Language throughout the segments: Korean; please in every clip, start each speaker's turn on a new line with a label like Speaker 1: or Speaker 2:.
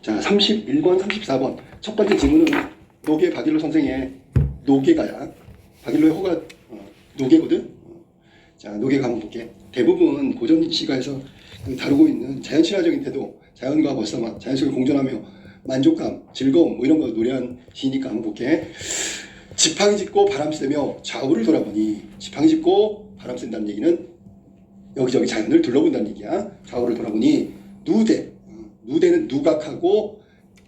Speaker 1: 자, 31번, 34번. 첫 번째 질문은 노계 박일로 선생의 노계가야. 박일로의 호가 노계거든. 자, 노계가 한번 볼게. 대부분 고전 시가에서 다루고 있는 자연 친화적인 태도, 자연과 벗삼아, 자연 속에 공존하며 만족감, 즐거움 뭐 이런 거 노래한 시니까 한번 볼게. 지팡이 짚고 바람 쐬며 좌우를 돌아보니, 지팡이 짚고 바람 쐰다는 얘기는 여기저기 자연을 둘러본다는 얘기야. 좌우를 돌아보니 누대, 누대는 누각하고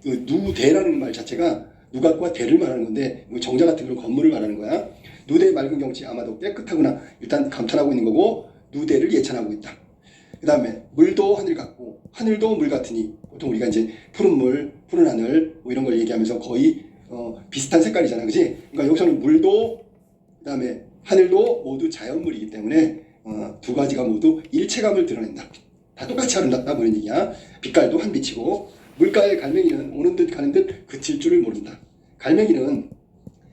Speaker 1: 그 누대라는 말 자체가 누각과 대를 말하는 건데 정자 같은 그런 건물을 말하는 거야. 누대의 맑은 경치 아마도 깨끗하구나 일단 감탄하고 있는 거고 누대를 예찬하고 있다. 그 다음에 물도 하늘 같고 하늘도 물 같으니, 보통 우리가 이제 푸른 물, 푸른 하늘 뭐 이런 걸 얘기하면서 거의 비슷한 색깔이잖아, 그지? 그러니까 여기서는 물도 그 다음에 하늘도 모두 자연물이기 때문에 두 가지가 모두 일체감을 드러낸다. 다 똑같이 아름답다 뭐 이런 얘기야. 빛깔도 한 빛이고, 물가의 갈매기는 오는 듯 가는 듯 그칠 줄을 모른다. 갈매기는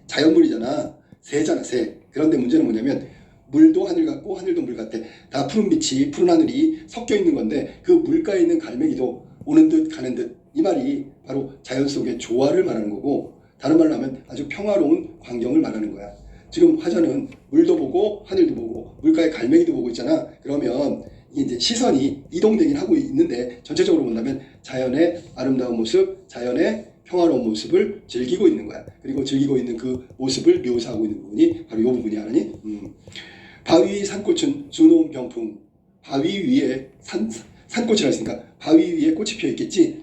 Speaker 1: 자연물이잖아. 새잖아, 새. 그런데 문제는 뭐냐면 물도 하늘 같고 하늘도 물 같아. 다 푸른 빛이, 푸른 하늘이 섞여 있는 건데 그 물가에 있는 갈매기도 오는 듯 가는 듯, 이 말이 바로 자연 속의 조화를 말하는 거고, 다른 말로 하면 아주 평화로운 광경을 말하는 거야. 지금 화자는 물도 보고 하늘도 보고 물가에 갈매기도 보고 있잖아. 그러면 이제 시선이 이동되긴 하고 있는데 전체적으로 본다면 자연의 아름다운 모습, 자연의 평화로운 모습을 즐기고 있는 거야. 그리고 즐기고 있는 그 모습을 묘사하고 있는 부분이 바로 이 부분이 아니니? 바위 위 산꽃은 수놓은 병풍. 바위 위에 산꽃이라 했으니까 바위 위에 꽃이 피어 있겠지.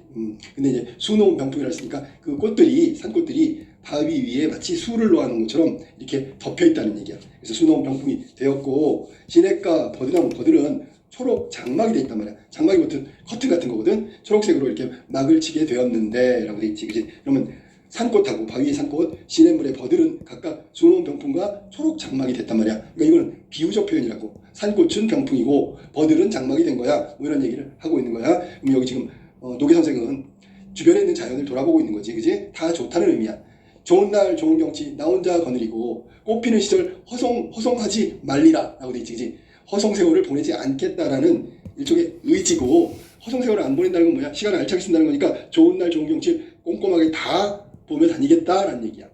Speaker 1: 근데 이제 수놓은 병풍이라 했으니까 그 꽃들이, 산꽃들이 바위 위에 마치 수를 놓아놓은 것처럼 이렇게 덮여 있다는 얘기야. 그래서 수놓은 병풍이 되었고, 시냇가 버드나무, 버들은 초록 장막이 돼 있단 말이야. 장막이 보통 커튼 같은 거거든. 초록색으로 이렇게 막을 치게 되었는데 라고 돼 있지, 그치? 그러면 산꽃하고 바위의 산꽃, 시냇물의 버들은 각각 수놓은 병풍과 초록 장막이 됐단 말이야. 그러니까 이건 비유적 표현이라고. 산꽃은 병풍이고 버들은 장막이 된 거야. 뭐 이런 얘기를 하고 있는 거야. 그럼 여기 지금 노계 선생은 주변에 있는 자연을 돌아보고 있는 거지, 그치? 다 좋다는 의미야. 좋은 날 좋은 경치 나 혼자 거느리고 꽃피는 시절 허송하지 말리라 라고 돼 있지, 그치? 허송세월을 보내지 않겠다라는 일종의 의지고, 허송세월을 안 보낸다는 건 뭐야? 시간을 알차게 쓴다는 거니까 좋은 날 좋은 경치 꼼꼼하게 다 보며 다니겠다라는 얘기야.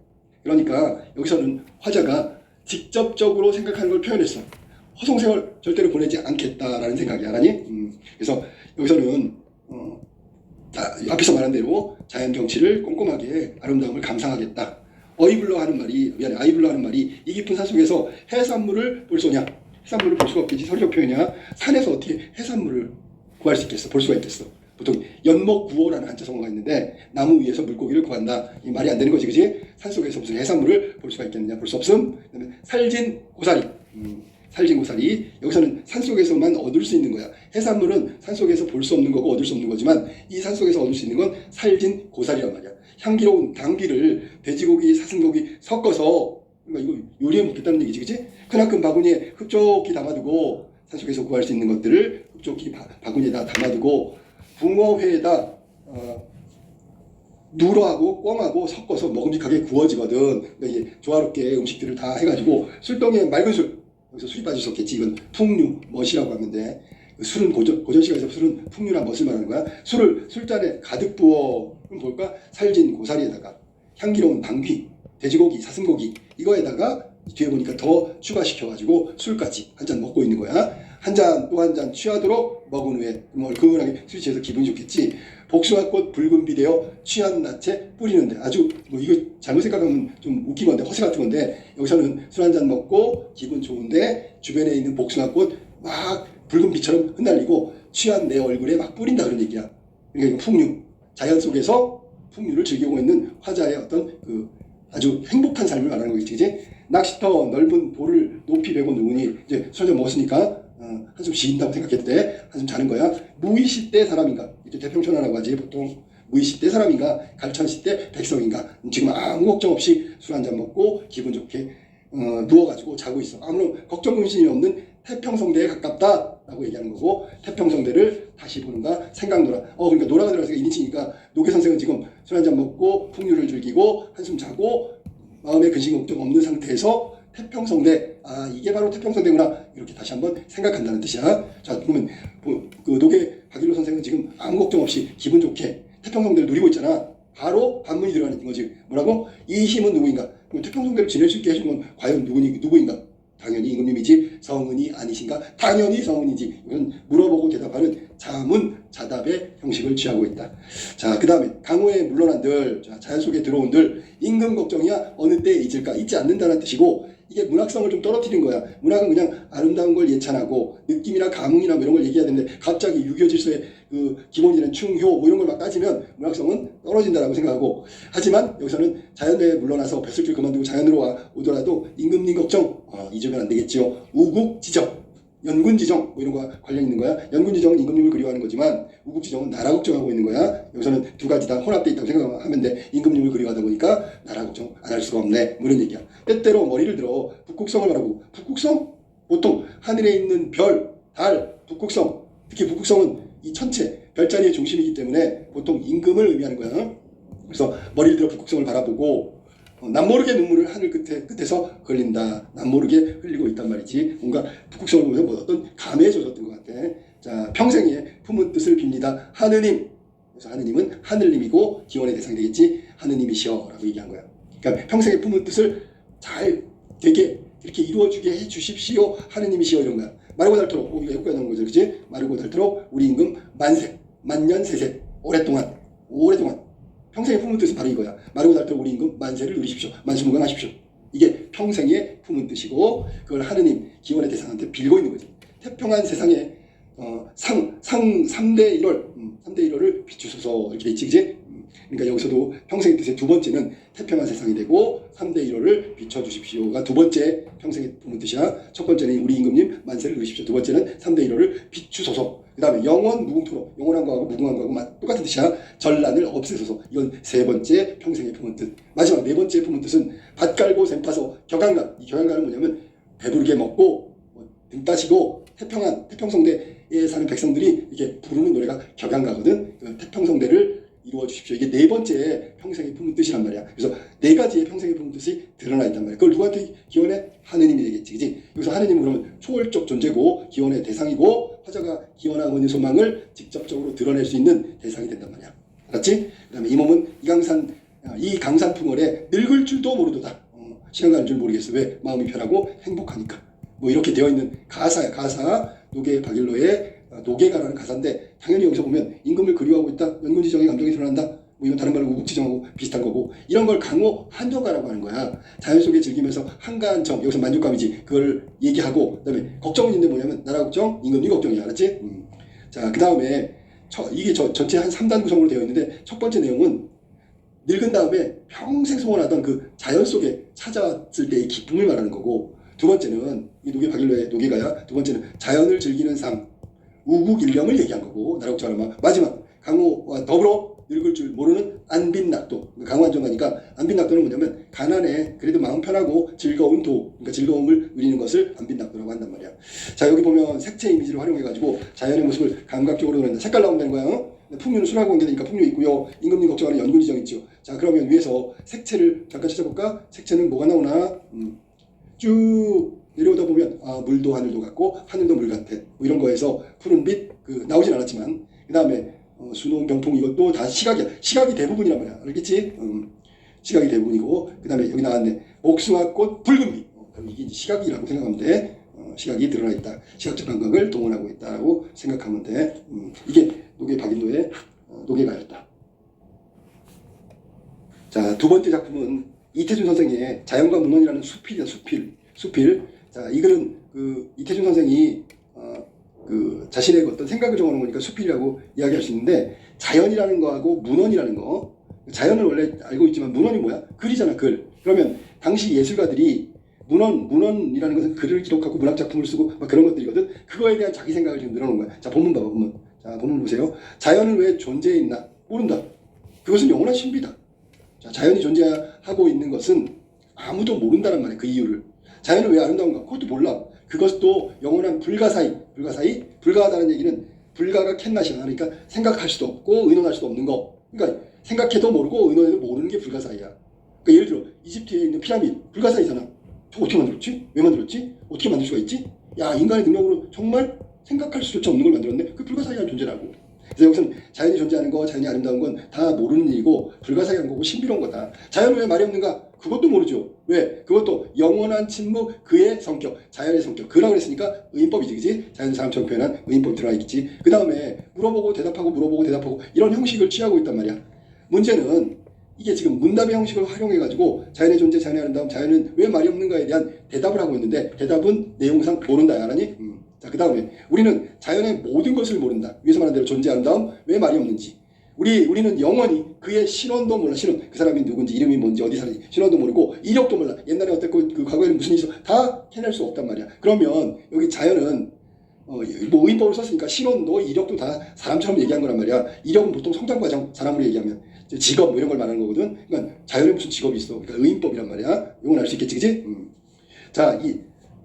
Speaker 1: 그러니까 여기서는 화자가 직접적으로 생각하는 걸 표현했어. 허송세월 절대로 보내지 않겠다라는 생각이 알아니? 그래서 여기서는 앞에서 말한 대로 자연 경치를 꼼꼼하게 아름다움을 감상하겠다. 아이블러 하는 말이 이 깊은 산속에서 해산물을 볼 소냐? 해산물을 볼 수가 없겠지. 서류적 표현이야. 산에서 어떻게 해산물을 구할 수 있겠어? 볼 수가 있겠어? 보통 연목구호라는 한자 성어가 있는데 나무 위에서 물고기를 구한다. 이 말이 안 되는 거지, 그지? 산속에서 무슨 해산물을 볼 수가 있겠느냐? 볼 수 없음. 그다음에 살진 고사리. 살진 고사리. 여기서는 산속에서만 얻을 수 있는 거야. 해산물은 산속에서 볼 수 없는 거고 얻을 수 없는 거지만 이 산속에서 얻을 수 있는 건 살진 고사리란 말이야. 향기로운 당귀를 돼지고기, 사슴고기 섞어서, 그러니까 이거 요리해 먹겠다는 얘기지, 그치? 크나큰 바구니에 흡족히 담아두고, 산속에서 구할 수 있는 것들을 흡족히 바구니에다 담아두고 붕어회에다 누러하고 꿩하고 섞어서 먹음직하게 구워지거든. 그러니까 이제 조화롭게 음식들을 다 해가지고 술덩이에 맑은 술, 여기서 술이 빠질 수 없겠지. 이건 풍류, 멋이라고 하는데, 술은 고전 시가에서 술은 풍류나 멋을 말하는 거야. 술을 술잔에 가득 부어, 그럼 뭘까? 살진 고사리에다가 향기로운 당귀, 돼지고기, 사슴고기 이거에다가 뒤에 보니까 더 추가시켜가지고 술까지 한 잔 먹고 있는 거야. 한 잔 또 한 잔 취하도록 먹은 후에 얼큰하게 술이 취해서 기분이 좋겠지. 복숭아꽃 붉은 비되어 취한 낯에 뿌리는데, 아주 이거 잘못 생각하면 좀 웃긴 건데, 허세 같은 건데, 여기서는 술 한 잔 먹고 기분 좋은데 주변에 있는 복숭아꽃 막 붉은 빛처럼 흩날리고 취한 내 얼굴에 막 뿌린다 그런 얘기야. 그러니까 이거 풍류, 자연 속에서 풍류를 즐기고 있는 화자의 어떤 그 아주 행복한 삶을 말하는 거겠지, 그치? 낚시터 넓은 볼을 높이 베고 누우니, 이제 술 좀 먹었으니까 한숨 쉰다고 생각했을 때 한숨 자는 거야. 무의시대 사람인가, 이제 대평천하라고 하지 보통. 무의시대 사람인가, 갈천시대 백성인가. 지금 아무 걱정 없이 술 한 잔 먹고 기분 좋게 누워가지고 자고 있어. 아무런 걱정 근심이 없는 태평성대에 가깝다라고 얘기하는 거고, 태평성대를 다시 보는가 생각노라. 그러니까 노라가 들어가서 1인칭이니까 노계 선생은 지금 술 한 잔 먹고 풍류를 즐기고 한숨 자고 마음에 근심 걱정 없는 상태에서 태평성대, 이게 바로 태평성대구나, 이렇게 다시 한번 생각한다는 뜻이야. 자, 그러면 그 노계 박일로 선생은 지금 아무 걱정 없이 기분 좋게 태평성대를 누리고 있잖아. 바로 반문이 들어가는 거지. 뭐라고? 이 힘은 누구인가? 그럼 태평성대를 지낼 수 있게 해준 건 과연 누구인가? 당연히 임금님이지. 성은이 아니신가? 당연히 성은이지. 이건 물어보고 대답하는 자문자답의 형식을 취하고 있다. 자, 그 다음에 강호에 물러난들, 자연 속에 들어온들, 임금 걱정이야 어느 때에 잊을까? 잊지 않는다는 뜻이고, 이게 문학성을 좀 떨어뜨린 거야. 문학은 그냥 아름다운 걸 예찬하고 느낌이나 감흥이나 뭐 이런 걸 얘기해야 되는데 갑자기 유교 질서의 그 기본이라는 충효 뭐 이런 걸 막 따지면 문학성은 떨어진다라고 생각하고, 하지만 여기서는 자연에 물러나서 뱃을줄 그만두고 자연으로 오더라도 임금님 걱정 잊으면 안 되겠지요. 우국지정, 연군지정 뭐 이런 거와 관련 있는 거야. 연군지정은 임금님을 그리워하는 거지만 우국지정은 나라 걱정하고 있는 거야. 여기서는 두 가지 다 혼합돼 있다고 생각하면 돼. 임금님을 그리워하다 보니까 나라 걱정 안 할 수가 없네 뭐 이런 얘기야. 때때로 머리를 들어 북극성을 말하고, 북극성? 보통 하늘에 있는 별, 달, 북극성, 특히 북극성은 이 천체 별자리의 중심이기 때문에 보통 임금을 의미하는 거야. 그래서 머리를 들어 북극성을 바라보고 남모르게 눈물을 하늘 끝에서 흘린다. 남모르게 흘리고 있단 말이지. 뭔가 북극성을 보면서 뭐 어떤 감에 젖었던 것 같아. 자, 평생에 품은 뜻을 빕니다. 하느님. 그래서 하느님은 하늘님이고 기원의 대상이 되겠지. 하느님이시여 라고 얘기한 거야. 그러니까 평생에 품은 뜻을 잘 되게 이렇게 이루어주게 해주십시오. 하느님이시여 이런 거야. 마르고 닳도록, 이거 여기까지 나온 거죠. 그치? 마르고 닳도록 우리 임금 만세, 만년세세, 오랫동안 평생에 품은 뜻은 바로 이거야. 마르고 닳도록 우리 임금 만세를 누리십시오. 만수무강하십시오. 이게 평생에 품은 뜻이고, 그걸 하느님 기원의 대상한테 빌고 있는 거지. 태평한 세상에 3대 1월 비추소서 이렇게 돼 있지, 그지? 그러니까 여기서도 평생의 뜻의 두 번째는 태평한 세상이 되고 3대 1월을 비춰주십시오가 두 번째 평생의 품은 뜻이야. 첫 번째는 우리 임금님 만세를 누리십시오. 두 번째는 3대 1월을 비추소서. 그 다음에 영원 무궁토록, 영원한 거하고 무궁한 거하고 똑같은 뜻이야. 전란을 없애소서. 이건 세 번째 평생의 품은 뜻. 마지막 네 번째 품은 뜻은 밭 깔고 샘 파서 격양가. 이 격양가는 뭐냐면 배부르게 먹고 등 따시고 태평성대에 사는 백성들이 이렇게 부르는 노래가 격양가거든. 그 태평성대를 이루어 주십시오. 이게 네 번째 평생의 품은 뜻이란 말이야. 그래서 네 가지의 평생의 품은 뜻이 드러나 있단 말이야. 그걸 누구한테 기원해? 하느님이 되겠지, 그지? 그래서 하느님은 그러면 초월적 존재고 기원의 대상이고 화자가 기원하고 있는 소망을 직접적으로 드러낼 수 있는 대상이 된단 말이야. 알았지? 그다음에 이 몸은 이 강산 풍월에 늙을 줄도 모르도다. 시간 가는 줄 모르겠어. 왜? 마음이 편하고 행복하니까. 뭐 이렇게 되어 있는 가사야. 가사 노계 박일로의 노계가라는 가사인데, 당연히 여기서 보면 임금을 그리워하고 있다. 연군지정의 감정이 드러난다. 뭐 이건 다른 말로 우국지정하고 비슷한 거고, 이런 걸 강호 한정가라고 하는 거야. 자연 속에 즐기면서 한가한 정, 여기서 만족감이지. 그걸 얘기하고, 그다음에 걱정은 있는데 뭐냐면 나라 걱정, 임금님 걱정이야. 알았지? 자, 그 다음에 이게 전체 한 3단 구성으로 되어 있는데, 첫 번째 내용은 늙은 다음에 평생 소원하던 그 자연 속에 찾아왔을 때의 기쁨을 말하는 거고, 두 번째는 이 노계 박일로의 노계가야. 두 번째는 자연을 즐기는 삶, 우국일령을 얘기한 거고, 나라 걱정하는 마지막 강호와 더불어 늙을 줄 모르는 안빈낙도. 강호 한정가니까 안빈낙도는 뭐냐면 가난해 그래도 마음 편하고 즐거운 그러니까 즐거움을 누리는 것을 안빈낙도라고 한단 말이야. 자, 여기 보면 색채 이미지를 활용해가지고 자연의 모습을 감각적으로 드러낸다. 색깔 나온다는 거야. 풍류는 순하고 관계되니까 풍류 있고요. 임금님 걱정하는 연군지정 있죠. 자, 그러면 위에서 색채를 잠깐 찾아볼까? 색채는 뭐가 나오나? 쭉 내려오다 보면 물도 하늘도 같고 하늘도 물 같아. 뭐 이런 거에서 푸른빛 나오진 않았지만, 그 다음에 수놓은 병풍, 이것도 다 시각이야. 시각이 대부분이란 말이야. 알겠지? 시각이 대부분이고, 그 다음에 여기 나왔네. 복숭아꽃 붉은빛. 그럼 이게 이제 시각이라고 생각하면 돼. 시각이 드러나 있다. 시각적 감각을 동원하고 있다고 생각하면 돼. 이게 노계 박일로의 노계가였다. 자, 두 번째 작품은 이태준 선생의 자연과 문헌이라는 수필이야. 수필. 자, 이거는 이태준 선생이 자신의 어떤 생각을 적어놓은 거니까 수필이라고 이야기할 수 있는데, 자연이라는 거하고 문헌이라는 거, 자연을 원래 알고 있지만 문헌이 뭐야? 글이잖아, 글. 그러면 당시 예술가들이 문헌이라는 것은 글을 기록하고 문학 작품을 쓰고 막 그런 것들이거든. 그거에 대한 자기 생각을 지금 늘어놓은 거야. 자, 본문 봐봐, 본문. 자, 본문 보세요. 자연은 왜 존재해 있나? 모른다. 그것은 영원한 신비다. 자, 자연이 존재하고 있는 것은 아무도 모른다는 말이야. 그 이유를. 자연은 왜 아름다운가? 그것도 몰라. 그것도 영원한 불가하다는 얘기는 불가가 캔낫이야. 그러니까 생각할 수도 없고 의논할 수도 없는 거. 그러니까 생각해도 모르고 의논해도 모르는 게 불가사의야. 그러니까 예를 들어 이집트에 있는 피라미드 불가사의잖아. 저거 어떻게 만들었지? 왜 만들었지? 어떻게 만들 수가 있지? 야, 인간의 능력으로 정말 생각할 수조차 없는 걸 만들었네. 그 불가사의한 존재라고. 그래서 여기서는 자연이 존재하는 거, 자연이 아름다운 건 다 모르는 일이고 불가사의한 거고 신비로운 거다. 자연은 왜 말이 없는가? 그것도 모르죠. 왜? 그것도 영원한 침묵, 그의 성격, 자연의 성격. 그라고 그랬으니까 의인법이지, 그지? 자연 사람처럼 표현한 의인법 들어가 있겠지. 그 다음에 물어보고 대답하고 물어보고 대답하고 이런 형식을 취하고 있단 말이야. 문제는 이게 지금 문답의 형식을 활용해가지고 자연의 존재, 자연의 아름다움, 자연은 왜 말이 없는가에 대한 대답을 하고 있는데 대답은 내용상 모른다, 알았니? 자, 그 다음에 우리는 자연의 모든 것을 모른다. 위에서 말한 대로 존재, 아름다움, 왜 말이 없는지. 우리는 영원히 그의 신원도 몰라. 신원, 그 사람이 누군지, 이름이 뭔지, 어디 사는지 신원도 모르고 이력도 몰라. 옛날에 어땠고 그 과거에는 무슨 일이 있어 다 해낼 수 없단 말이야. 그러면 여기 자연은 뭐 의인법을 썼으니까 신원도 이력도 다 사람처럼 얘기한 거란 말이야. 이력은 보통 성장 과정, 사람으로 얘기하면 직업 뭐 이런 걸 말하는 거거든. 그러니까 자연에 무슨 직업이 있어. 그러니까 의인법이란 말이야. 이건 알 수 있겠지, 그지? 자,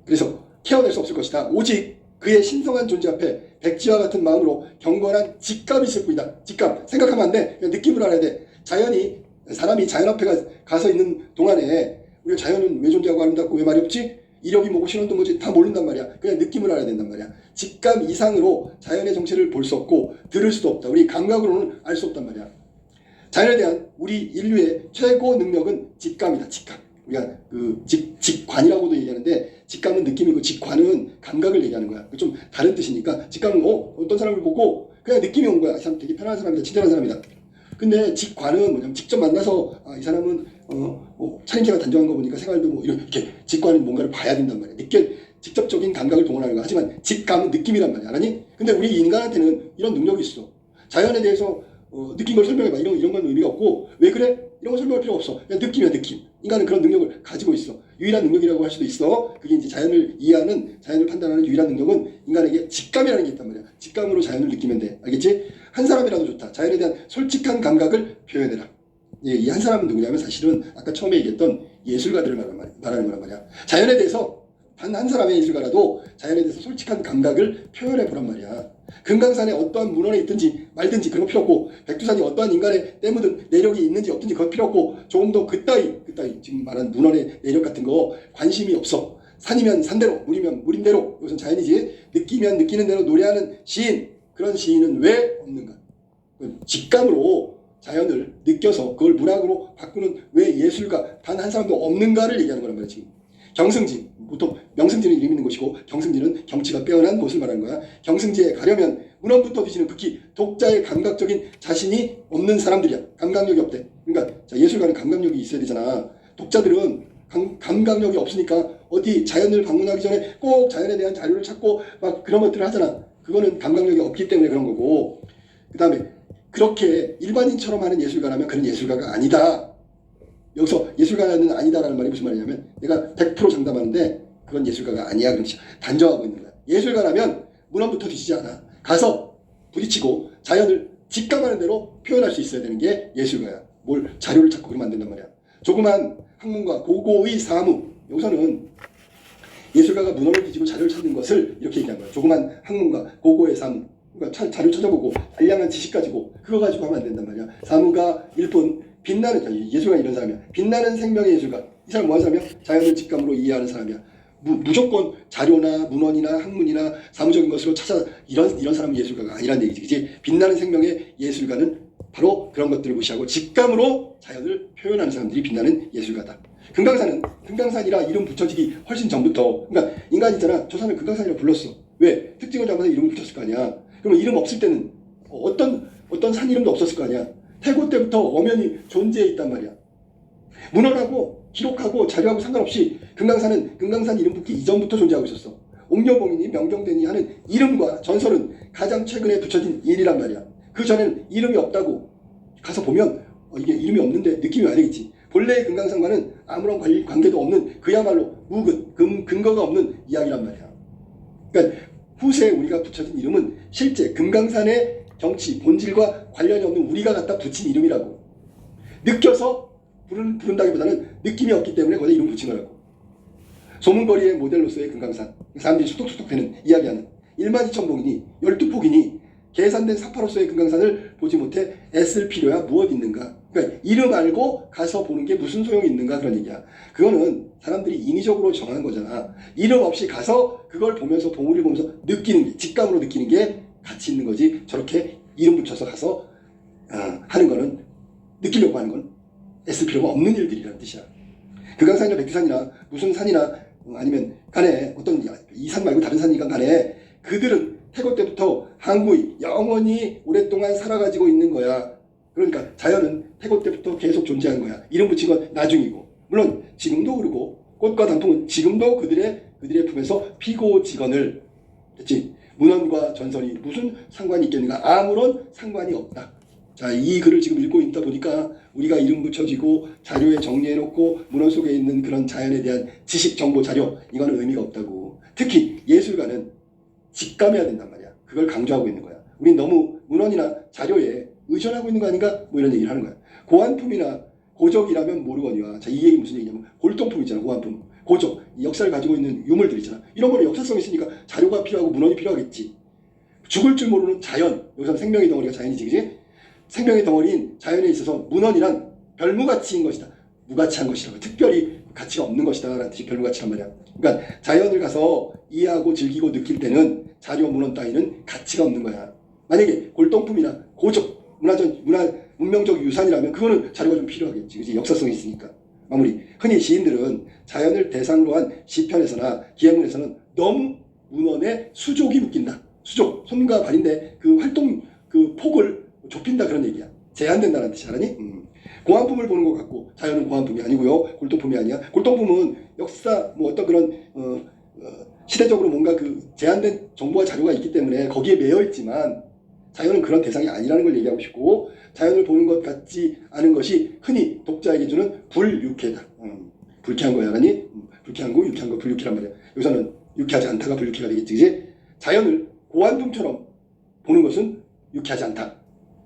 Speaker 1: 그래서 케어낼 수 없을 것이다. 오직 그의 신성한 존재 앞에 백지와 같은 마음으로 경건한 직감이 있을 뿐이다. 직감. 생각하면 안 돼. 그냥 느낌으로 알아야 돼. 사람이 자연 앞에 가서 있는 동안에 우리가 자연은 왜 존재하고 아름답고 왜 말이 없지? 이력이 뭐고 신원도 뭐지? 다 모른단 말이야. 그냥 느낌으로 알아야 된단 말이야. 직감 이상으로 자연의 정체를 볼 수 없고 들을 수도 없다. 우리 감각으로는 알 수 없단 말이야. 자연에 대한 우리 인류의 최고 능력은 직감이다. 직감. 우리가 직관이라고도 얘기하는데 직감은 느낌이고 직관은 감각을 얘기하는 거야. 좀 다른 뜻이니까 직감은 어떤 사람을 보고 그냥 느낌이 온 거야. 이 사람 되게 편한 사람이다, 친절한 사람이다. 근데 직관은 뭐냐면 직접 만나서 이 사람은 차림새가 단정한 거 보니까 생활도 뭐 이렇게 직관은 뭔가를 봐야 된단 말이야. 직접적인 감각을 동원하는 거야. 하지만 직감은 느낌이란 말이야. 알았니? 근데 우리 인간한테는 이런 능력이 있어. 자연에 대해서 느낀 걸 설명해봐. 이런 건 의미가 없고 왜 그래? 이런 거 설명할 필요 없어. 그냥 느낌이야, 느낌. 인간은 그런 능력을 가지고 있어. 유일한 능력이라고 할 수도 있어. 그게 이제 자연을 이해하는, 자연을 판단하는 유일한 능력은 인간에게 직감이라는 게 있단 말이야. 직감으로 자연을 느끼면 돼. 알겠지? 한 사람이라도 좋다. 자연에 대한 솔직한 감각을 표현해라. 이 한 사람은 누구냐면 사실은 아까 처음에 얘기했던 예술가들을 말하는 거란 말이야. 자연에 대해서 단 한 사람의 예술가라도 자연에 대해서 솔직한 감각을 표현해 보란 말이야. 금강산에 어떠한 문헌에 있든지 말든지 그런 거 필요 없고, 백두산이 어떠한 인간의 때묻은 내력이 있는지 없든지 그거 필요 없고, 조금 더 그따위 지금 말한 문헌의 내력 같은 거 관심이 없어. 산이면 산대로, 물이면 물인대로, 이것은 자연이지. 느끼면 느끼는 대로 노래하는 시인, 그런 시인은 왜 없는가? 직감으로 자연을 느껴서 그걸 문학으로 바꾸는 왜 예술가 단 한 사람도 없는가를 얘기하는 거란 말이야. 지금 경승진, 보통 명승지는 이름 있는 곳이고 경승지는 경치가 빼어난 곳을 말하는 거야. 경승지에 가려면 문헌부터 뒤지는 극히 독자의 감각적인 자신이 없는 사람들이야. 감각력이 없대. 그러니까 예술가는 감각력이 있어야 되잖아. 독자들은 감각력이 없으니까 어디 자연을 방문하기 전에 꼭 자연에 대한 자료를 찾고 막 그런 것들을 하잖아. 그거는 감각력이 없기 때문에 그런 거고, 그 다음에 그렇게 일반인처럼 하는 예술가라면 그런 예술가가 아니다. 여기서 예술가는 아니다라는 말이 무슨 말이냐면 내가 100% 장담하는데 그건 예술가가 아니야. 그런 단정하고 있는 거야. 예술가라면 문헌부터 뒤지지 않아. 가서 부딪히고 자연을 직감하는 대로 표현할 수 있어야 되는 게 예술가야. 뭘 자료를 찾고 그러면 안 된단 말이야. 조그만 학문과 고고의 사무, 여기서는 예술가가 문헌을 뒤지고 자료를 찾는 것을 이렇게 얘기한 거야. 조그만 학문과 고고의 사무. 그러니까 자료 찾아보고 알량한 지식 가지고 그거 가지고 하면 안 된단 말이야. 사무가 일뿐 빛나는, 예술가 이런 사람이야. 빛나는 생명의 예술가. 이 사람 뭐 하는 사람이야? 자연을 직감으로 이해하는 사람이야. 무조건 자료나 문헌이나 학문이나 사무적인 것으로 찾아 이런 사람은 예술가가 아니란 얘기지. 그치? 빛나는 생명의 예술가는 바로 그런 것들을 무시하고 직감으로 자연을 표현하는 사람들이 빛나는 예술가다. 금강산이라 이름 붙여지기 훨씬 전부터, 그러니까 인간이 있잖아. 저 산을 금강산이라 불렀어. 왜? 특징을 잡아서 이름을 붙였을 거 아니야. 그러면 이름 없을 때는 어떤 산 이름도 없었을 거 아니야. 태고 때부터 엄연히 존재해 있단 말이야. 문헌하고 기록하고 자료하고 상관없이 금강산 이름 붙기 이전부터 존재하고 있었어. 옥녀봉이니 명경대니 하는 이름과 전설은 가장 최근에 붙여진 일이란 말이야. 그 전에는 이름이 없다고 가서 보면 이게 이름이 없는데 느낌이 와야 되겠지. 본래의 금강산과는 아무런 관계도 없는 그야말로 근거가 없는 이야기란 말이야. 그러니까 후세에 우리가 붙여진 이름은 실제 금강산의 정치, 본질과 관련이 없는 우리가 갖다 붙인 이름이라고. 느껴서 부른다기보다는 느낌이 없기 때문에 거기다 이름 붙인 거라고. 소문거리의 모델로서의 금강산. 사람들이 수덕수덕 되는 이야기하는 12,000봉이니 12폭이니 계산된 사파로서의 금강산을 보지 못해 애쓸 필요야 무엇 있는가. 그러니까 이름 알고 가서 보는 게 무슨 소용이 있는가 그런 얘기야. 그거는 사람들이 인위적으로 정한 거잖아. 이름 없이 가서 그걸 보면서 봉우리를 보면서 느끼는 게, 직감으로 느끼는 게 가치 있는 거지. 저렇게 이름 붙여서 가서 하는 거는 느끼려고 하는 건 애쓸 필요가 없는 일들이라는 뜻이야. 금강산이나 백두산이나 무슨 산이나 아니면 간에 어떤 이 산 말고 다른 산이건 간에 그들은 태고 때부터 항구히 영원히 오랫동안 살아가지고 있는 거야. 그러니까 자연은 태고 때부터 계속 존재한 거야. 이름 붙인 건 나중이고, 물론 지금도 그러고 꽃과 단풍은 지금도 그들의 품에서 피고 지거늘, 됐지? 문헌과 전설이 무슨 상관이 있겠는가? 아무런 상관이 없다. 자, 이 글을 지금 읽고 있다 보니까 우리가 이름 붙여지고 자료에 정리해놓고 문헌 속에 있는 그런 자연에 대한 지식, 정보, 자료, 이거는 의미가 없다고. 특히 예술가는 직감해야 된단 말이야. 그걸 강조하고 있는 거야. 우린 너무 문헌이나 자료에 의존하고 있는 거 아닌가? 뭐 이런 얘기를 하는 거야. 고안품이나 고적이라면 모르거니와. 자, 이 얘기 무슨 얘기냐면 골동품 있잖아. 고안품, 고적, 이 역사를 가지고 있는 유물들 있잖아. 이런 거는 역사성이 있으니까 자료가 필요하고 문헌이 필요하겠지. 죽을 줄 모르는 자연, 여기서 생명의 덩어리가 자연이지, 그지? 생명의 덩어리인 자연에 있어서 문헌이란 별무가치인 것이다. 무가치한 것이라고. 특별히 가치가 없는 것이다 라는 뜻이 별무가치란 말이야. 그러니까 자연을 가서 이해하고 즐기고 느낄 때는 자료, 문헌 따위는 가치가 없는 거야. 만약에 골동품이나 고적, 문명적 유산이라면 그거는 자료가 좀 필요하겠지. 그치? 역사성이 있으니까. 마무리. 흔히 시인들은 자연을 대상으로 한 시편에서나 기행문에서는 너무 문헌에 수족이 묶인다. 수족, 손과 발인데 그 활동 그 폭을 좁힌다 그런 얘기야. 제한된다는 뜻이 알아니? 고안품을 보는 것 같고 자연은 고안품이 아니고요. 골동품이 아니야. 골동품은 역사 뭐 어떤 그런 시대적으로 뭔가 그 제한된 정보와 자료가 있기 때문에 거기에 매여 있지만 자연은 그런 대상이 아니라는 걸 얘기하고 싶고 자연을 보는 것 같지 않은 것이 흔히 독자에게 주는 불유쾌다. 불쾌한 거야, 알아니? 불쾌한 거, 유쾌한 거, 불유쾌란 말이야. 여기서는 유쾌하지 않다가 불유쾌가 되겠지, 그지? 자연을 고안품처럼 보는 것은 유쾌하지 않다.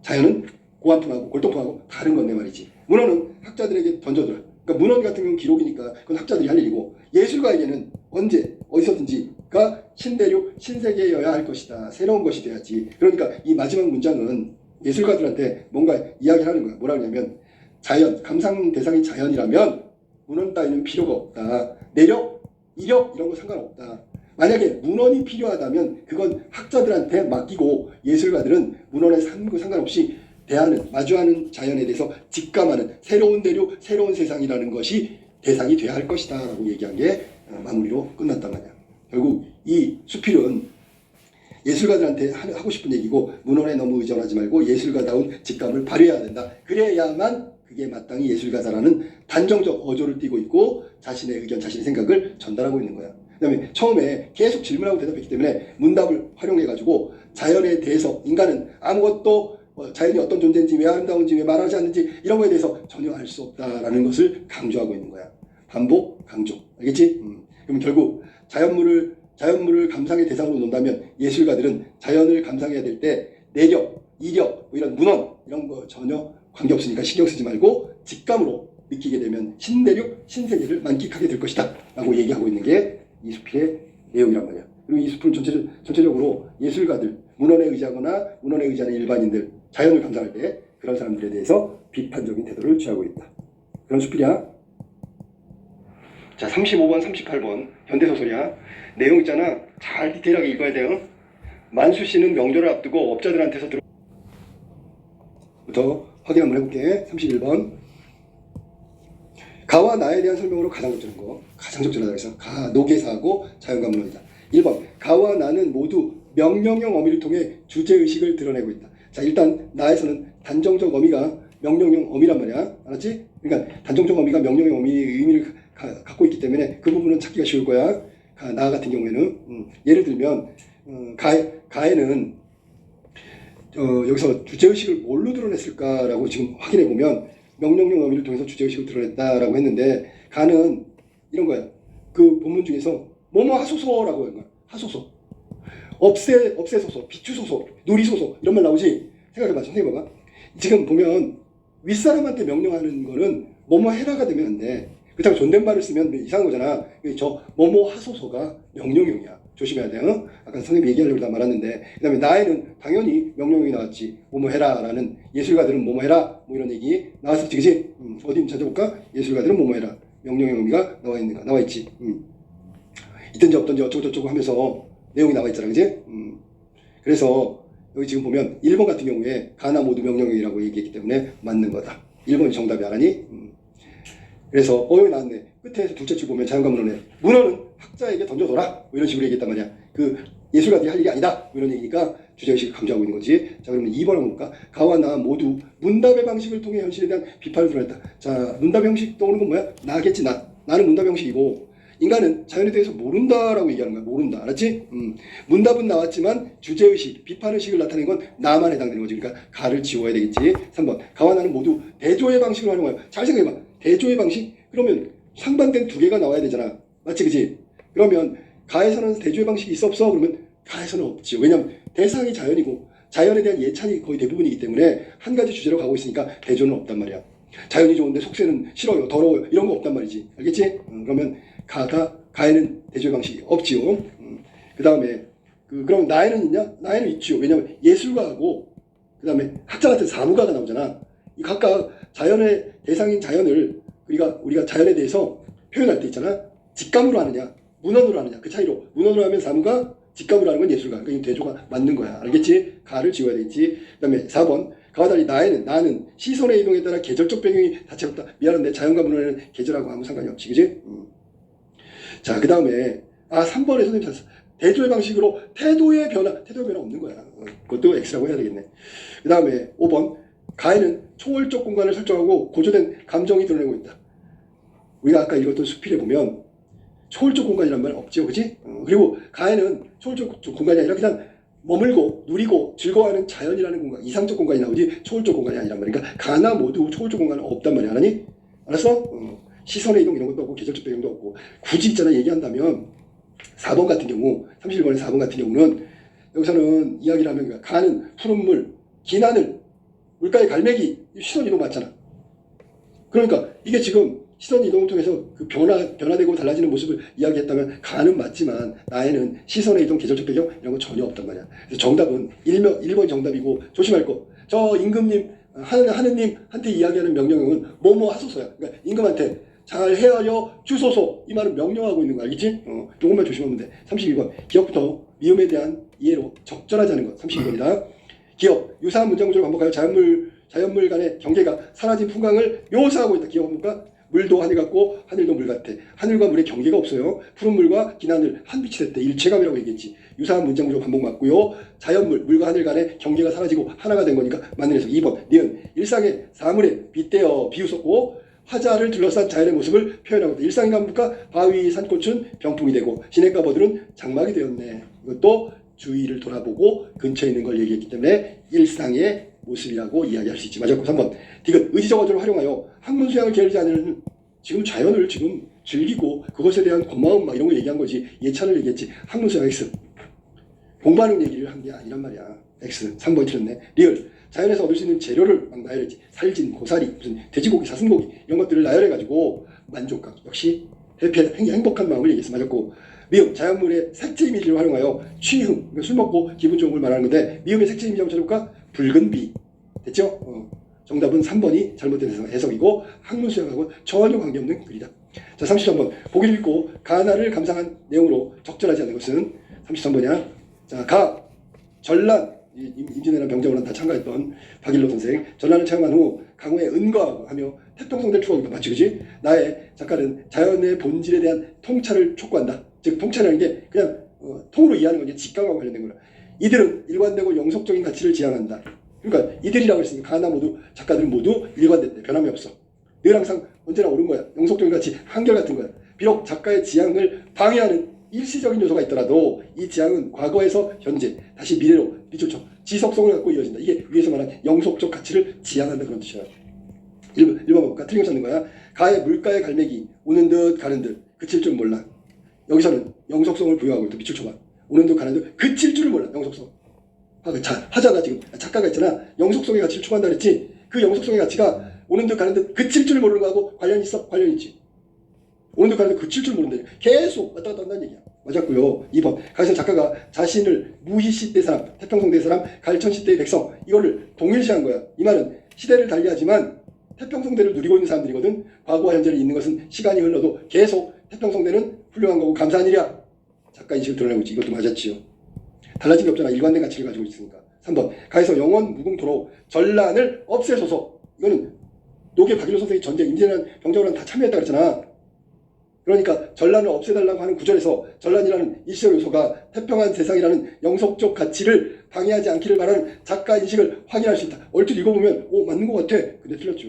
Speaker 1: 자연은 고안품하고 골동품하고 다른 건데 말이지. 문헌은 학자들에게 던져둬라. 그러니까 문헌 같은 경우는 기록이니까 그건 학자들이 할 일이고 예술가에게는 언제 어디서든지가 신대륙 신세계여야 할 것이다. 새로운 것이 돼야지. 그러니까 이 마지막 문장은 예술가들한테 뭔가 이야기를 하는 거야. 뭐라 하냐면 자연, 감상 대상이 자연이라면 문헌 따위는 필요가 없다. 내력, 이력 이런 거 상관없다. 만약에 문헌이 필요하다면 그건 학자들한테 맡기고 예술가들은 문헌에 상관없이 마주하는 자연에 대해서 직감하는 새로운 대륙, 새로운 세상이라는 것이 대상이 돼야 할 것이다 라고 얘기한 게 마무리로 끝났단 말이야. 결국 이 수필은 예술가들한테 하고 싶은 얘기고 문헌에 너무 의존하지 말고 예술가다운 직감을 발휘해야 된다. 그래야만 그게 마땅히 예술가다라는 단정적 어조를 띠고 있고 자신의 의견, 자신의 생각을 전달하고 있는 거야. 그 다음에 처음에 계속 질문하고 대답했기 때문에 문답을 활용해가지고 자연에 대해서 인간은 아무것도 자연이 어떤 존재인지 왜 아름다운지 왜 말하지 않는지 이런 거에 대해서 전혀 알 수 없다라는 것을 강조하고 있는 거야. 반복, 강조. 알겠지? 그럼 결국 자연물을 감상의 대상으로 놓는다면 예술가들은 자연을 감상해야 될 때 내력, 이력, 뭐 이런 문헌 이런 거 전혀 관계없으니까 신경 쓰지 말고 직감으로 느끼게 되면 신대륙, 신세계를 만끽하게 될 것이다 라고 얘기하고 있는 게 이 수필의 내용이란 말이야. 그리고 이 수필은 전체적으로 예술가들, 문헌에 의지하거나 문헌에 의지하는 일반인들, 자연을 감상할 때 그런 사람들에 대해서 비판적인 태도를 취하고 있다. 그런 수필이야. 자, 35번, 38번 현대소설이야. 내용 있잖아. 잘 디테일하게 읽어야 돼요. 만수 씨는 명절을 앞두고 업자들한테서 부터 확인 한번 해볼게. 31번. 가와 나에 대한 설명으로 가장 적절한 거. 가장 적절하다고 해서 노계사하고 자연과 문헌이다. 1번. 가와 나는 모두 명령형 어미를 통해 주제의식을 드러내고 있다. 자, 일단 나에서는 단정적 어미가 명령형 어미란 말이야. 알았지? 그러니까 단정적 어미가 명령형 어미의 의미를 갖고 있기 때문에 그 부분은 찾기가 쉬울 거야. 나 같은 경우에는 예를 들면 가에는 여기서 주제의식을 뭘로 드러냈을까라고 지금 확인해 보면 명령형 어미를 통해서 주제의식을 드러냈다라고 했는데 가는 이런 거야. 그 본문 중에서 뭐뭐 하소서라고 한 거야. 하소서, 없애소서, 비추소서, 누리소서 이런 말 나오지. 생각해봐. 생각해봐. 지금 보면 윗사람한테 명령하는 거는 뭐뭐 해라가 되면 안 돼. 그렇다고 존댓말을 쓰면 이상한 거잖아. 저 뭐뭐 하소서가 명령형이야. 조심해야 돼. 아까 선생님이 얘기하려고 다 말았는데 그 다음에 나에는 당연히 명령형이 나왔지. 뭐뭐 해라 라는 예술가들은 뭐뭐 해라 뭐 이런 얘기 나왔었지. 그치? 어디 찾아볼까? 예술가들은 뭐뭐 해라. 명령형 의미가 나와 있지. 있든지 없든지 어쩌고저쩌고 하면서 내용이 나와 있잖아. 그치? 그래서 여기 지금 보면 1번 같은 경우에 가나 모두 명령형이라고 얘기했기 때문에 맞는 거다. 1번이 정답이 안 하니? 그래서 여기 나왔네. 끝에서 둘째 줄 보면 자연과 문어네. 문어는 학자에게 던져둬라. 뭐 이런 식으로 얘기했단 말이야. 그 예술가들이 할 일이 아니다. 뭐 이런 얘기니까 주제의식을 강조하고 있는 거지. 자, 그러면 2번 한번 볼까? 가와 나 모두 문답의 방식을 통해 현실에 대한 비판을 드러냈다. 자, 문답의 형식 떠오르는 건 뭐야? 나겠지, 나. 나는 문답의 형식이고, 인간은 자연에 대해서 모른다라고 얘기하는 거야. 모른다. 알았지? 문답은 나왔지만 주제의식, 비판의식을 나타내는 건 나만 해당되는 거지. 그러니까 가를 지워야 되겠지. 3번. 가와 나는 모두 대조의 방식을 활용하여. 잘 생각해봐. 대조의 방식? 그러면 상반된 두 개가 나와야 되잖아. 맞지, 그지? 그러면 가에서는 대조의 방식이 있어, 없어? 그러면 가에서는 없지. 왜냐면 대상이 자연이고 자연에 대한 예찬이 거의 대부분이기 때문에 한 가지 주제로 가고 있으니까 대조는 없단 말이야. 자연이 좋은데 속세는 싫어요, 더러워요, 이런 거 없단 말이지. 알겠지? 그러면 가에는 대조의 방식이 없지요. 그 다음에 그럼 나에는 있냐? 나에는 있지요. 왜냐면 예술가하고 그 다음에 학자 같은 사무가가 나오잖아. 이 각각 자연의 대상인 자연을 우리가 자연에 대해서 표현할 때 있잖아. 직감으로 하느냐, 문헌으로 하느냐, 그 차이로. 문헌으로 하면 사무가, 직감으로 하는 건 예술가. 그러니까 이 대조가 맞는 거야. 알겠지? 가를 지워야 되겠지. 그 다음에 4번. 가와 달리 나는 시선의 이동에 따라 계절적 배경이 다채롭다. 미안한데 자연과 문헌에는 계절하고 아무 상관이 없지. 그지? 자, 그 다음에 3번에 선생님 찾았어. 대조의 방식으로 태도의 변화 없는 거야. 그것도 X라고 해야 되겠네. 그 다음에 5번. 가에는 초월적 공간을 설정하고 고조된 감정이 드러내고 있다. 우리가 아까 읽었던 수필에 보면 초월적 공간이란 말 없죠, 그지? 그리고 가에는 초월적 공간이 아니라 그냥 머물고 누리고 즐거워하는 자연이라는 공간, 이상적 공간이 나오지 초월적 공간이 아니란 말이야. 그러니까 가나 모두 초월적 공간은 없단 말이야. 알았니? 알았어? 시선의 이동 이런 것도 없고 계절적 배경도 없고. 굳이 있잖아 얘기한다면 4번 같은 경우, 31번에 4번 같은 경우는 여기서는 이야기를 하면 가는 푸른 물, 긴 하늘, 물가의 갈매기, 시선 이동 맞잖아. 그러니까 이게 지금 시선 이동을 통해서 그 변화되고 달라지는 모습을 이야기했다면 가는 맞지만 나에는 시선의 이동, 계절적 배경 이런 거 전혀 없단 말이야. 그래서 정답은 1번이 정답이고 조심할 거. 저 임금님, 하느님한테 이야기하는 명령형은 뭐뭐 하소서야. 그러니까 임금한테 잘 헤아려 주소서 이 말은 명령하고 있는 거 알겠지? 조금만 조심하면 돼. 32번. 기억부터 미음에 대한 이해로 적절하지 않은 것. 32번이다. 기억. 유사한 문장 구조를 반복하여 자연물 간의 경계가 사라진 풍광을 묘사하고 있다. 기억 한번 볼까? 물도 하늘 같고 하늘도 물 같아. 하늘과 물의 경계가 없어요. 푸른 물과 긴 하늘 한 빛이 됐대. 일체감이라고 얘기했지. 유사한 문장 구조 반복 맞고요. 자연물, 물과 하늘 간의 경계가 사라지고 하나가 된 거니까 맞는 해석. 2번. 니은 일상의 사물에 빗대어 비웃었고 화자를 둘러싼 자연의 모습을 표현하고 있다. 일상인가 볼까? 바위 산꽃은 병풍이 되고 시냇가 버들은 장막이 되었네. 이것도 주위를 돌아보고 근처에 있는 걸 얘기했기 때문에 일상의 모습이라고 이야기할 수 있지. 맞았고 3번. 디귿 의지적 어조를 활용하여 학문 수양을 게으르지 않는 지금 자연을 지금 즐기고 그것에 대한 고마움 막 이런 거 얘기한 거지. 예찬을 얘기했지. 학문 수양 X. 공부하는 얘기를 한 게 아니란 말이야. X. 3번 틀렸네. 리을. 자연에서 얻을 수 있는 재료를 막 나열했지. 살진, 고사리, 무슨 돼지고기, 사슴고기 이런 것들을 나열해가지고 만족감. 역시 행복한 마음을 얘기했어. 맞았고 미음. 자연물의 색채 이미지를 활용하여 취흠. 그러니까 술 먹고 기분 좋은 걸 말하는 건데 미음의 색채 이미지 한번 찾아볼까? 붉은 비. 됐죠? 정답은 3번이 잘못된 해석이고 학문 수양하고 전혀 관계없는 글이다. 자, 33번. 보기를 읽고 가나를 감상한 내용으로 적절하지 않은 것은 33번이야. 자, 전란. 임진왜란 병자호란 다 참가했던 박일로 선생. 전란을 체험한 후 강호에 은거하며 태평성대를 추구하고 맞지, 그지? 나의 작가는 자연의 본질에 대한 통찰을 촉구한다. 즉 통찰이라는 게 그냥 통으로 이해하는 건 직감과 관련된 거라. 이들은 일관되고 영속적인 가치를 지향한다. 그러니까 이들이라고 했으니까 가나 모두 작가들은 모두 일관됐대. 변함이 없어. 늘 항상 언제나 옳은 거야. 영속적인 가치 한결같은 거야. 비록 작가의 지향을 방해하는 일시적인 요소가 있더라도 이 지향은 과거에서 현재 다시 미래로 비추쳐 지속성을 갖고 이어진다. 이게 위에서 말한 영속적 가치를 지향한다 그런 뜻이야. 1번 볼까? 틀린 거 찾는 거야. 가의 물가의 갈매기 오는 듯 가는 듯 그칠 줄 몰라. 여기서는 영속성을 부여하고 있다. 밑줄 쳐봐. 오는 듯 가는 듯 그칠 줄을 몰라. 영속성. 화자가 지금 작가가 있잖아. 영속성의 가치를 추구한다 그랬지. 그 영속성의 가치가 오는 듯 가는 듯 그칠 줄을 모르는 거하고 관련이 있어? 관련이 있지. 오는 듯 가는 듯 그칠 줄 모른다. 계속 왔다 갔다 한다는 얘기야. 맞았고요. 2번. 가에서 작가가 자신을 무희시대 사람, 태평성대 사람, 갈천시대의 백성 이거를 동일시한 거야. 이 말은 시대를 달리하지만 태평성대를 누리고 있는 사람들이거든. 과거와 현재를 잇는 것은 시간이 흘러도 계속 태평성대는 훌륭한 거고 감사한 일이야. 작가 인식을 드러내고 있지. 이것도 맞았지요. 달라진 게 없잖아. 일관된 가치를 가지고 있으니까. 3번 가에서 영원 무궁토록 전란을 없애소서. 이거는 노계 박일로 선생이 전쟁 임진왜란 병정호란 다 참여했다 그랬잖아. 그러니까 전란을 없애달라고 하는 구절에서 전란이라는 일시적 요소가 태평한 세상이라는 영속적 가치를 방해하지 않기를 바라는 작가 인식을 확인할 수 있다. 얼핏 읽어보면 오 맞는 것 같아. 근데 틀렸죠.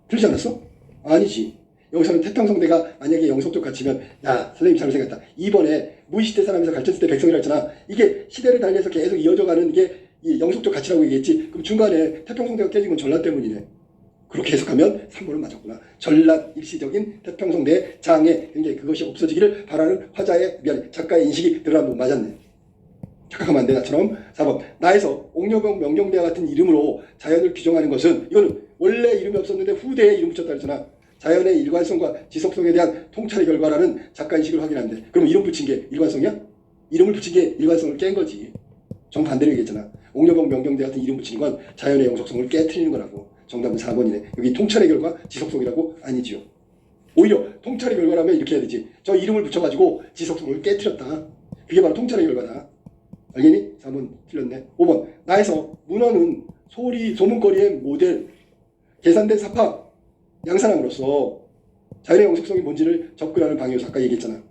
Speaker 1: 틀리지 않았어? 아니지. 여기서는 태평성대가 만약에 영속적 가치면 야 선생님 잘못 생각했다. 이번에 무의시대 사람에서 갈천시대 백성이라 했잖아. 이게 시대를 달리해서 계속 이어져가는 게 이 영속적 가치라고 얘기했지. 그럼 중간에 태평성대가 깨진 건 전란 때문이네. 그렇게 해석하면 3번은 맞았구나. 전란 일시적인 태평성대의 장애 굉장히 그것이 없어지기를 바라는 화자의 작가의 인식이 드러난 분 맞았네. 착각하면 안 돼. 나처럼. 4번 나에서 옥녀병 명경대와 같은 이름으로 자연을 규정하는 것은 이거는 원래 이름이 없었는데 후대에 이름 붙였다 그랬잖아. 자연의 일관성과 지속성에 대한 통찰의 결과라는 작가 인식을 확인하는데 그럼 이름 붙인 게 일관성이야? 이름을 붙인 게 일관성을 깬 거지. 정반대로 얘기했잖아. 옥녀병 명경대 같은 이름 붙이는 건 자연의 영속성을 깨트리는 거라고. 정답은 4번이네. 여기 통찰의 결과 지속성이라고? 아니지요. 오히려 통찰의 결과라면 이렇게 해야 되지. 저 이름을 붙여가지고 지속성을 깨트렸다. 그게 바로 통찰의 결과다. 알겠니? 4번 틀렸네. 5번 나에서 문어는 소문거리의 모델 계산된 사파 양산함으로써 자연의 영속성이 뭔지를 접근하는 방해요소. 아까 얘기했잖아.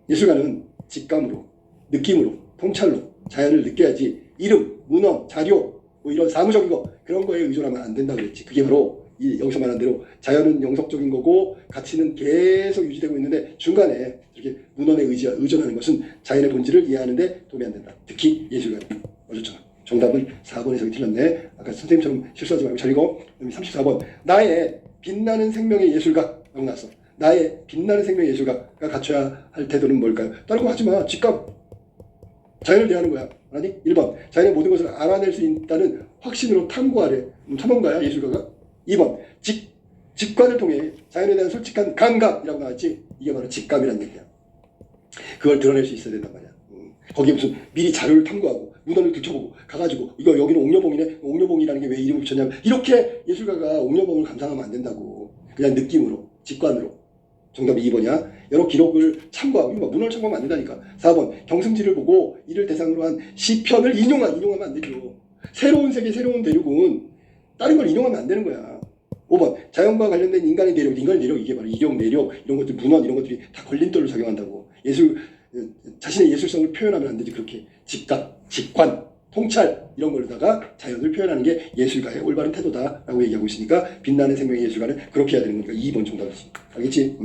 Speaker 1: 예술가는 직감으로 느낌으로 통찰로 자연을 느껴야지 이름, 문어, 자료 뭐 이런 사무적인 거 그런 거에 의존하면 안 된다고 그랬지. 그게 바로 여기서 말한 대로 자연은 영속적인 거고 가치는 계속 유지되고 있는데 중간에 이렇게 문헌에 의존하는 것은 자연의 본질을 이해하는 데 도움이 안 된다. 특히 예술가는. 어쩌잖아. 정답은 4번 해석이 틀렸네. 아까 선생님처럼 실수하지 말고 잘 읽어. 34번 나의 빛나는 생명의 예술가라고 나왔어. 나의 빛나는 생명의 예술가가 갖춰야 할 태도는 뭘까요? 다른 거 하지 마. 직감. 자연을 대하는 거야. 아니? 1번 자연의 모든 것을 알아낼 수 있다는 확신으로 탐구하래. 탐험가야 예술가가? 2번 직관을 통해 자연에 대한 솔직한 감각이라고 나왔지. 이게 바로 직감이라는 얘기야. 그걸 드러낼 수 있어야 된단 말이야. 거기에 무슨 미리 자료를 탐구하고 문헌을 들춰보고 가가지고 이거 여기는 옥녀봉이네. 옥녀봉이라는 게 왜 이름을 붙였냐면 이렇게 예술가가 옥녀봉을 감상하면 안 된다고. 그냥 느낌으로 직관으로. 정답이 2번이야. 여러 기록을 참고하고 이거 문헌을 참고하면 안 된다니까. 4번 경승지를 보고 이를 대상으로 한 시편을 인용하면 안 되죠. 새로운 세계 새로운 대륙은 다른 걸 인용하면 안 되는 거야. 5번 자연과 관련된 인간의 내력 이게 바로 이력 내력 이런 것들 문헌 이런 것들이 다 걸림돌로 작용한다고. 자신의 예술성을 표현하면 안 되지. 그렇게 직각 직관 통찰 이런 걸로다가 자연을 표현하는 게 예술가의 올바른 태도다라고 얘기하고 있으니까 빛나는 생명의 예술가는 그렇게 해야 되는 거니까 2번 정답이지. 알겠지?